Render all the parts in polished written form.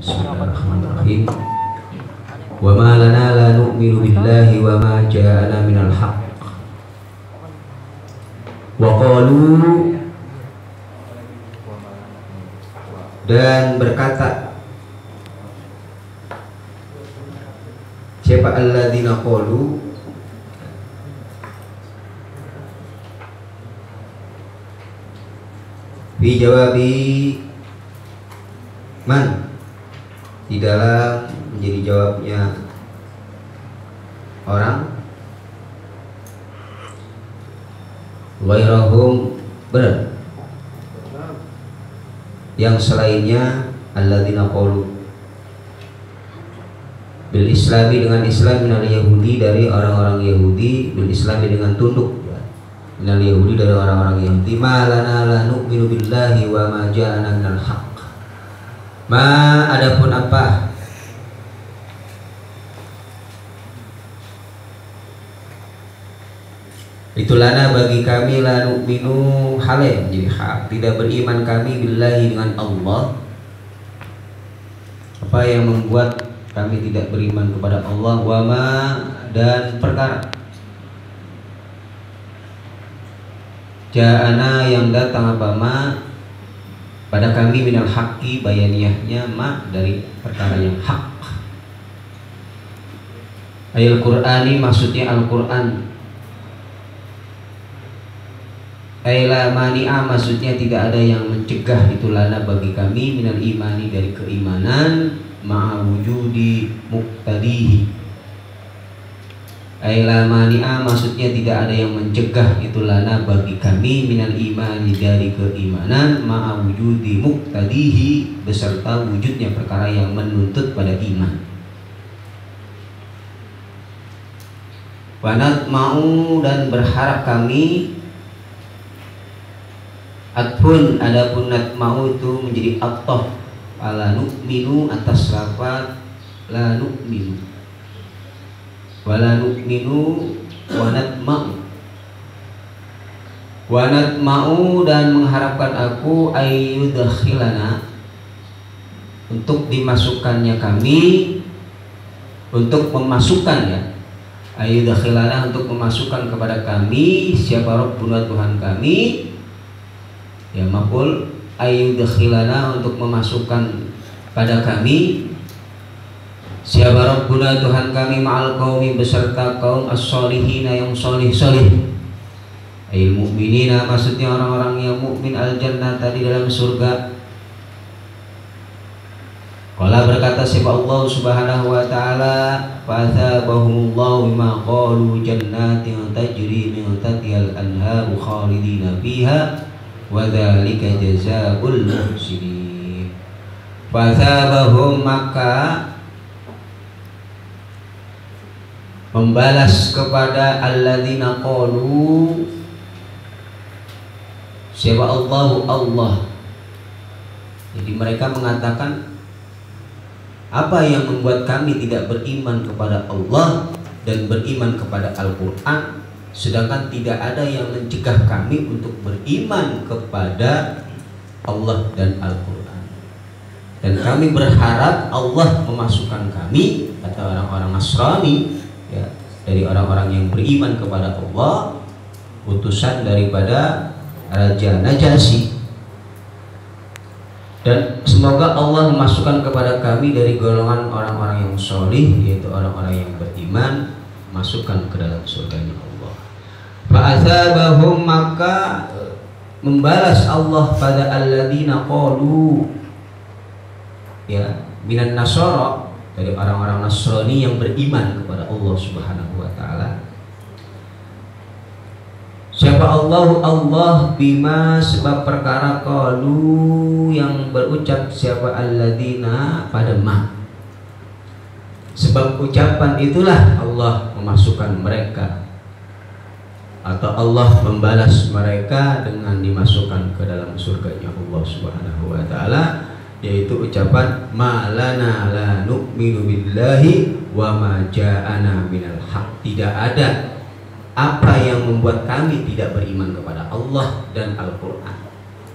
Bismillahirrahmanirrahim. Wa ma lana la nu'minu billahi wa ma ja'ana minal haqq. Wa qalu, dan berkata siapa alladzina qalu, fi jawabi man, di dalam menjadi jawabnya orang, ghairahum, benar, yang selainnya, alladzina qalu, bil islami, dengan Islam, minal yahudi, dari orang-orang Yahudi, bil islami, dengan tunduk, minal yahudi, dari orang-orang Yahudi, ma lana la nu'minu billahi wa ma ja'ana minal haqq. Ma, adapun apa, itu lana, bagi kami, la nu'minu, hale menjadi hak, tidak beriman kami, billahi, dengan Allah. Apa yang membuat kami tidak beriman kepada Allah? Wa ma, dan perkara, ja'ana, yang datang apa, ma, pada kami, minal haqqi, bayaniyahnya, ma, dari perkara yang hak. Ayat Qur'ani, maksudnya Al-Quran. Ayla mani'a, maksudnya tidak ada yang mencegah, itu lana, bagi kami, minal imani, dari keimanan, ma'a wujudi muqtadihi. Ayla mani'a, maksudnya tidak ada yang mencegah, itu lana, bagi kami, minal imani, dari keimanan, ma'a wujudi muqtadihi, beserta wujudnya perkara yang menuntut pada iman. Wanat mau, dan berharap kami, adpun, adapun nat mau itu menjadi attoh ala nu'minu, atas lafaz la nu'minu, wala nu'minu, wanat mau, dan mengharapkan aku, ayyudkhilana, untuk dimasukkannya kami, untuk memasukkan, ya, ayyudkhilana, untuk memasukkan kepada kami, siapa Rabbuna, Tuhan kami, ya, maqul ayyudkhilana, untuk memasukkan pada kami, siapa Rabbuna, Tuhan kami, ma'al qaumi, beserta kaum, as-solihina, yang solih-solih, ayil mu'minina, maksudnya orang-orang yang mukmin, al-jannah, tadi dalam surga. Qala, berkata siapa Allah subhanahu wa ta'ala, fa'athabahumullahu bima qalu jannatin tajri min tahtihal anharu khalidina fiha wa dzalika jazaa'ul muhsinin. Fa'athabahum, maka membalas kepada alladzina qalu, siapa Allah. Jadi mereka mengatakan, apa yang membuat kami tidak beriman kepada Allah dan beriman kepada Al-Quran, sedangkan tidak ada yang mencegah kami untuk beriman kepada Allah dan Al-Quran. Dan kami berharap Allah memasukkan kami, kata orang-orang Nasrani, ya, dari orang-orang yang beriman kepada Allah, utusan daripada Raja Najasyi. Dan semoga Allah memasukkan kepada kami dari golongan orang-orang yang solih, yaitu orang-orang yang beriman, masukkan ke dalam surganya Allah. Fa'athabahum, maka membalas Allah pada alladzina qalu, ya, minan nasara, dari orang-orang Nasrani yang beriman kepada Allah subhanahu wa ta'ala. Siapa Allah, bima, sebab perkara, qalu, yang berucap, siapa alladzina, pada ma, sebab ucapan itulah Allah memasukkan mereka, atau Allah membalas mereka dengan dimasukkan ke dalam surganya Allah subhanahu wa ta'ala, yaitu ucapan ma lana la nu'minu billahi wa ma ja'ana minal haq. Tidak ada apa yang membuat kami tidak beriman kepada Allah dan Al-Quran,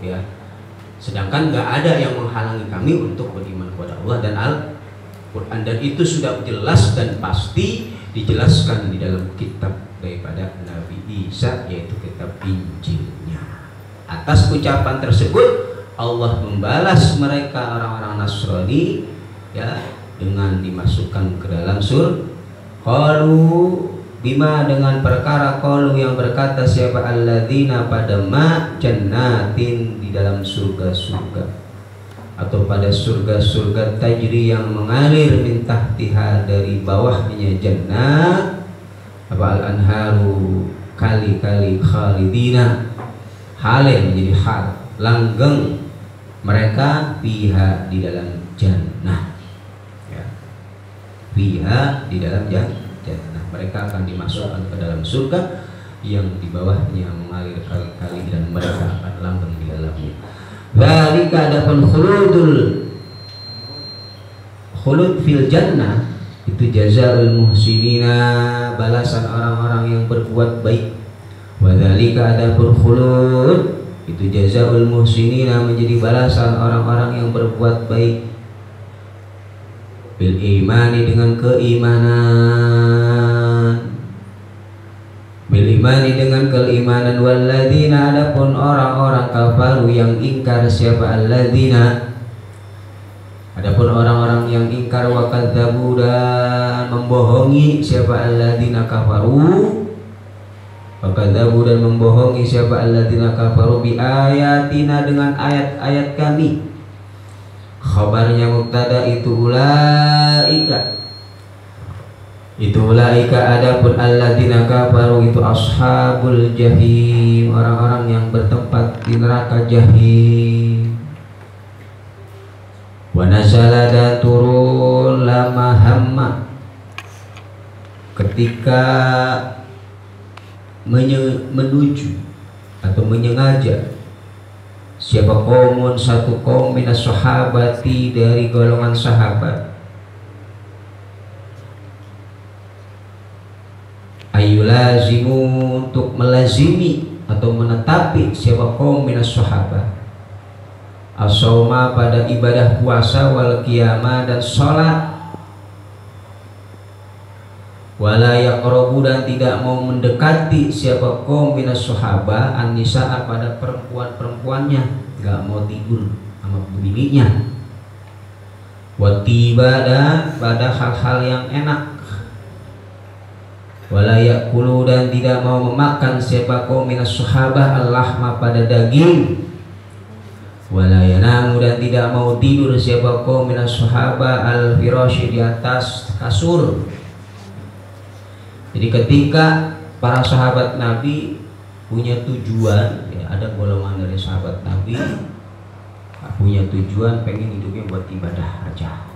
ya. Sedangkan nggak ada yang menghalangi kami untuk beriman kepada Allah dan Al-Quran, dan itu sudah jelas dan pasti dijelaskan di dalam kitab daripada Nabi Isa, yaitu kitab Injilnya. Atas ucapan tersebut Allah membalas mereka orang-orang Nasrani ya dengan dimasukkan ke dalam surga. Qalu bima, dengan perkara qalu yang berkata siapa alladzina pada ma jannatin di dalam surga-surga atau pada surga-surga tajri yang mengalir min tahtiha dari bawahnya jannat apa al-anharu kali-kali khalidina halih menjadi hal langgeng mereka fiha di dalam jannah ya. Fiha di dalam jannah mereka akan dimasukkan ke dalam surga yang di bawahnya mengalir kali-kali dan mereka akan langgeng di dalamnya. Dzalika adapun khulud fil jannah itu jazaa'ul muhsinina, balasan orang-orang yang berbuat baik. Wa dzalika adapun khulud itu jazaa'ul muhsinina, menjadi balasan orang-orang yang berbuat baik. Bil imani, dengan keimanan, bil imani dengan keimanan, walladzina adapun orang-orang kafaru yang ingkar siapa alladzina adapun orang-orang yang ingkar wa kadzabu dan membohongi siapa alladzina kafaru wa kadzabu dan membohongi siapa alladzina kafaru bi ayatina dengan ayat-ayat kami. Khabarnya mubtada itu ulaika adapun alladzina kafaru itu ashabul jahim, orang-orang yang bertempat di neraka jahim. Wa nazala, dan turun lama hamma ketika menuju atau menyengaja siapa qaumun satu kaum minas sahabati dari golongan sahabat ayulazimu untuk melazimi atau menetapi siapa kaum minas sahabat as-shauma pada ibadah puasa wal qiyamah dan sholat wala yaqrabu dan tidak mau mendekati siapa kaum minas sahabah an-nisaa pada perempuan-perempuannya, enggak mau tidur sama bininya. Wa tibada pada hal-hal yang enak. Wala yaqulu dan tidak mau memakan siapa kaum minas sahabah al-lahma pada daging. Wala yanamu dan tidak mau tidur siapa kaum minas sahabah al-firasy di atas kasur. Jadi ketika para sahabat Nabi punya tujuan, ya, ada golongan dari sahabat Nabi punya tujuan pengen hidupnya buat ibadah aja,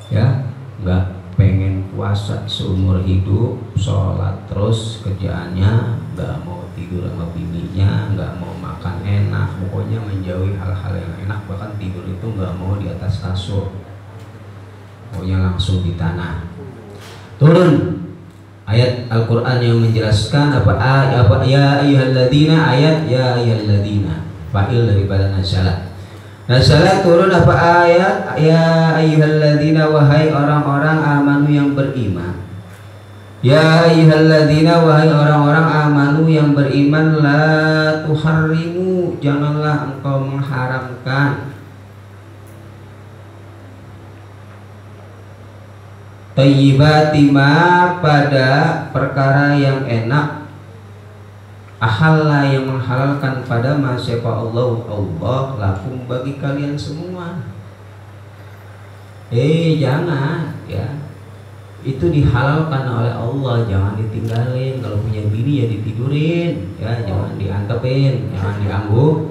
ya, nggak pengen puasa seumur hidup, sholat terus kerjaannya, nggak mau tidur sama bininya, nggak mau makan enak, pokoknya menjauhi hal-hal yang enak, bahkan tidur itu nggak mau di atas kasur, pokoknya langsung di tanah. Turun ayat Al-Quran yang menjelaskan apa ya ayyuhalladzina, ayat ya ayyuhalladzina fa'il daripada nazalah. Nazalah turun apa ayat ya ayyuhalladzina, wahai orang-orang amanu yang beriman. Ya ayyuhalladzina, wahai orang-orang amanu yang beriman, la tuharrimu, janganlah engkau mengharamkan tayyibati ma pada perkara yang enak, ahalla yang menghalalkan pada ma siapa Allah lakum bagi kalian semua. Jangan ya, itu dihalalkan oleh Allah, jangan ditinggalin. Kalau punya bini ya ditidurin, ya jangan diantepin, jangan dianggurin.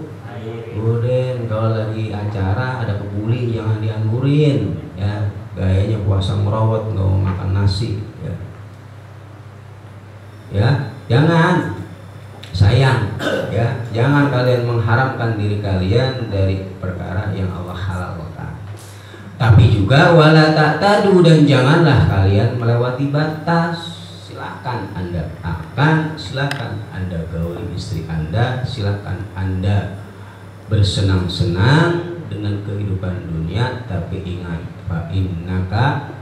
Kalau lagi acara ada kebuli jangan dianggurin, ya. Gayanya puasa merawat, nggak mau makan nasi, ya jangan, sayang, ya jangan kalian mengharamkan diri kalian dari perkara yang Allah halalkan. Tapi juga wala ta'tadu, dan janganlah kalian melewati batas. Silakan Anda akan, silakan Anda gauli istri Anda, silakan Anda bersenang-senang dengan kehidupan dunia, tapi ingat fa innaka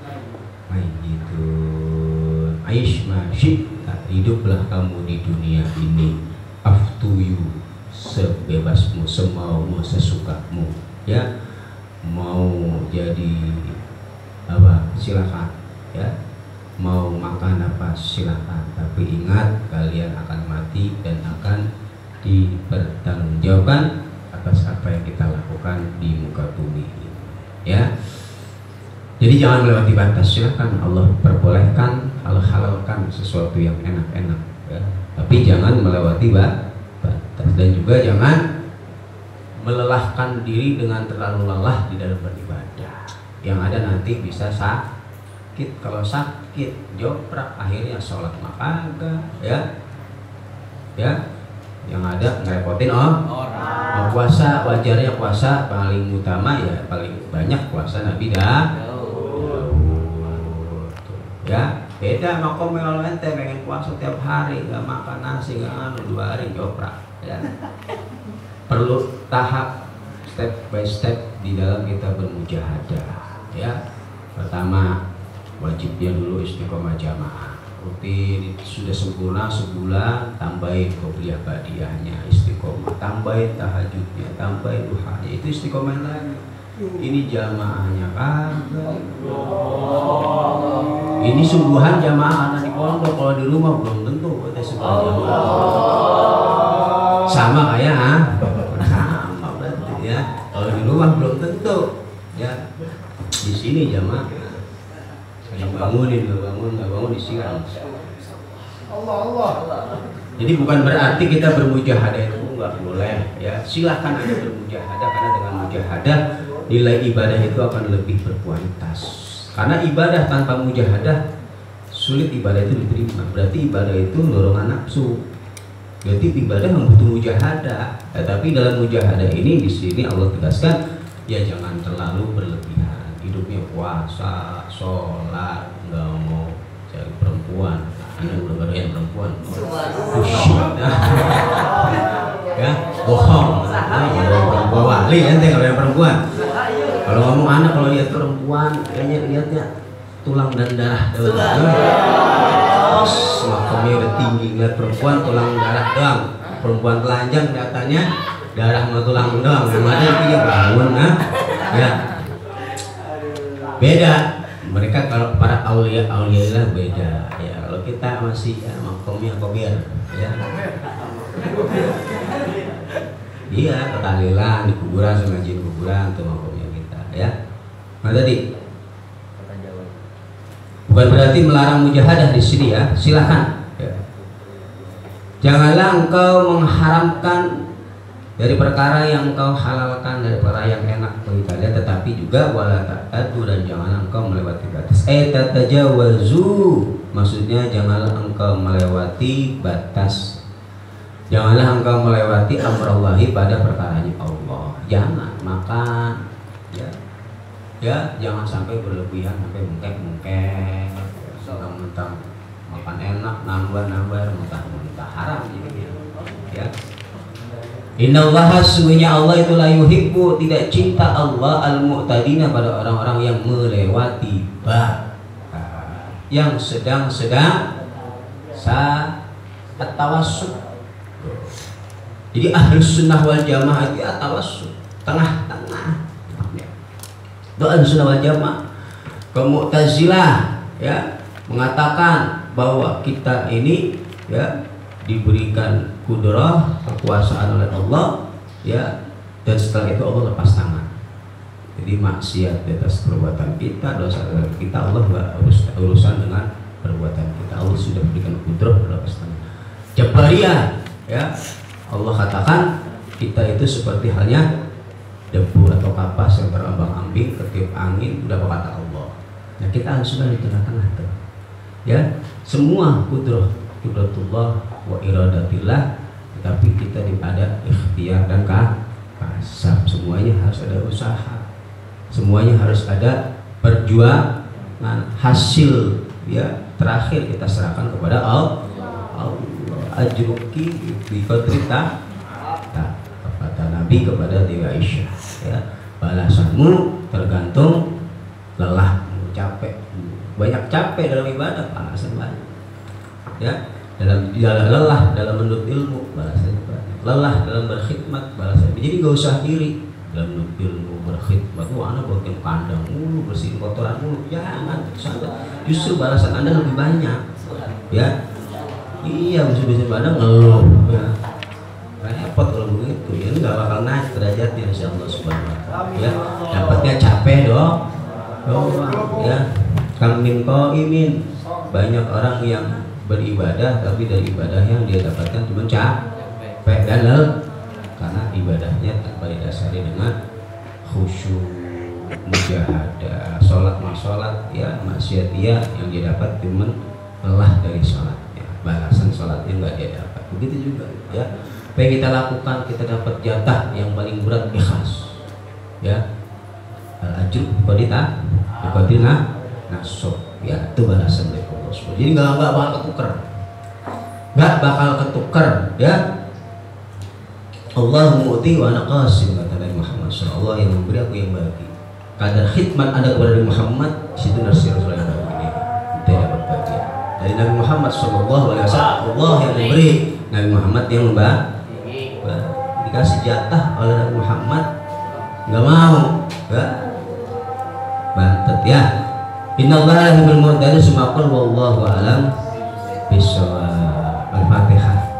mayyitun. Aish ma syi'ta, hiduplah kamu di dunia ini aftuyu, sebebasmu, semaumu, sesukamu, ya. Mau jadi apa silakan, ya. Mau makan apa silakan, tapi ingat kalian akan mati dan akan dipertanggungjawabkan atas apa yang kita lakukan di muka bumi ini, ya. Jadi jangan melewati batas. Silakan Allah perbolehkan, Allah halalkan sesuatu yang enak-enak, ya. Tapi jangan melewati batas, dan juga jangan melelahkan diri dengan terlalu lelah di dalam beribadah. Yang ada nanti bisa sakit. Kalau sakit joprak, akhirnya sholat maka kagak, ya. Yang ada ngerepotin orang. Puasa, wajarnya puasa paling utama, ya paling banyak puasa Nabi Daud, ya. Beda makom kalau ente pengen puasa tiap hari, nggak makan nasi, nggak 2 hari joprak, ya. Perlu tahap, step by step di dalam kita bermujahadah, ya. Pertama, wajibnya dulu istiqomah jamaah rutin, sudah sempurna sebulan, tambahin qobliyah badiahnya istiqomah, tambahin tahajudnya, tambahin duhanya, itu istiqomah lagi. Ini jamaahnya kagak. Ini sungguhan jamaah karena di pondok, kalau di rumah belum tentu ada sungguhan jamaah. Sama kayak sama berarti, ya. Kalau di rumah belum tentu, ya. Di sini jamaah yang bangunin, nggak bangun disiram. Allah. Jadi bukan berarti kita bermujahadah itu nggak boleh, ya. Silahkan ada bermujahadah, karena dengan mujahadah nilai ibadah itu akan lebih berkualitas. Karena ibadah tanpa mujahadah sulit ibadah itu diterima. Berarti ibadah itu dorongan nafsu. Berarti ibadah membutuh mujahadah. Tapi dalam mujahadah ini di sini Allah tegaskan, ya jangan terlalu berlebihan. Hidupnya puasa, sholat, nggak mau cari perempuan. Anda udah baru yang perempuan. Ya, bohong. Perempuan wali ente kalau yang perempuan. Kalau ngomong anak, kalau lihat perempuan, kayaknya lihatnya tulang dan darah doang. Makamnya udah tinggi, lihat perempuan tulang darah doang. Perempuan telanjang datanya darah sama tulang doang. Yang ada dia bangun, ya. Beda. Mereka kalau para aulia lah beda, ya. Kalau kita masih ya makamnya kobir, ya. Iya, ketahlilan di kuburan, ngaji kuburan tuh makamnya kita, ya. Nah tadi bukan berarti melarang mujahadah di sini, ya. Silahkan, ya. Janganlah engkau mengharamkan dari perkara yang engkau halalkan, dari perkara yang enak bagi kalian, tetapi juga wala ta'tadu, dan janganlah engkau melewati batas. Tatajawazu, maksudnya janganlah engkau melewati batas. Janganlah engkau melewati amrullahi pada perkaranya Allah. Jangan makan, ya. Ya, jangan sampai berlebihan, sampai mungkek-mungkek. Mentang-mentang makan enak, nambah, mentah-mentah haram jadi, ya. Innallaha, sesungguhnya Allah itu la yuhibbu, tidak cinta Allah al-mu'tadina, pada orang-orang yang melewati batas, yang sedang-sedang at-tawassut. Jadi ahlus sunnah wal jamaah itu at-tawassut, tengah-tengah. Itu ahlus sunnah wal jamaah. Mu'tazilah, ya, mengatakan bahwa kita ini, ya, diberikan kudrah, kekuasaan oleh Allah, ya, dan setelah itu Allah lepas tangan. Jadi maksiat di atas perbuatan kita, dosa kita, Allah nggak urusan dengan perbuatan kita. Allah sudah berikan kudrah, lepas tangan. Jabariyah, ya, Allah katakan kita itu seperti halnya debu atau kapas yang terombang-ambing ketiup angin, udah kata Allah. Nah kita harus sudah di tengah-tengah tuh, ya. Semua kudratullah wa iradatillah, tetapi kita ada ikhtiar dan kasab. Semuanya harus ada usaha, semuanya harus ada perjuangan. Hasil, ya, terakhir kita serahkan kepada Allah. Ajruki bi qadri ta kata Nabi mengabdi kepada Dewi Aisyah. Ya, balasanmu tergantung lelahmu, capek. Banyak capek dalam ibadah, balasan banyak. Ya, dalam lelah dalam menuntut ilmu, balasannya banyak. Lelah dalam berkhidmat, balasannya. Jadi gak usah diri dalam menuntut ilmu, berkhidmat. Anak bagian kandang mulu, bersihin kotoran mulu, jangan. Justru balasan Anda lebih banyak. Ya, iya, musuh-musuh pada ngeluh. Ya, repot kalau begitu. Ya, nggak bakal naik derajatnya, insya Allah subhanahu wa ta'ala. Ya, dapatnya capek dong. Ya, kamin imin. Banyak orang yang beribadah tapi dari ibadah yang dia dapatkan cuma capek dan lelah karena ibadahnya tanpa didasari dengan khusyuk, mujahadah, sholat ya maksiat dia yang dia dapat cuma lelah dari sholatnya, balasan sholatnya nggak dia dapat. Begitu juga ya, apa yang kita lakukan kita dapat jatah yang paling berat, ikhlas ya, al-ajr biqadrina nasab ya, itu balasan dari Allah. Jadi nggak bakal ketukar ya. Allah mu'ti wa ana qasim, kata Nabi Muhammad SAW. Allah yang memberi, aku yang bagi. Kadar khidmat Anda kepada Nabi Muhammad, situ nasi Rasulullah yang bagi ini, kita dapat bagian dari Nabi Muhammad SAW. Allah yang memberi, Nabi Muhammad yang membagi. Dikasih jatah oleh Nabi Muhammad, nggak mau, nggak bantet ya. Innallaha yuhibbul mu'tadin. Wallahu a'lam bishawab. Al-Fatihah.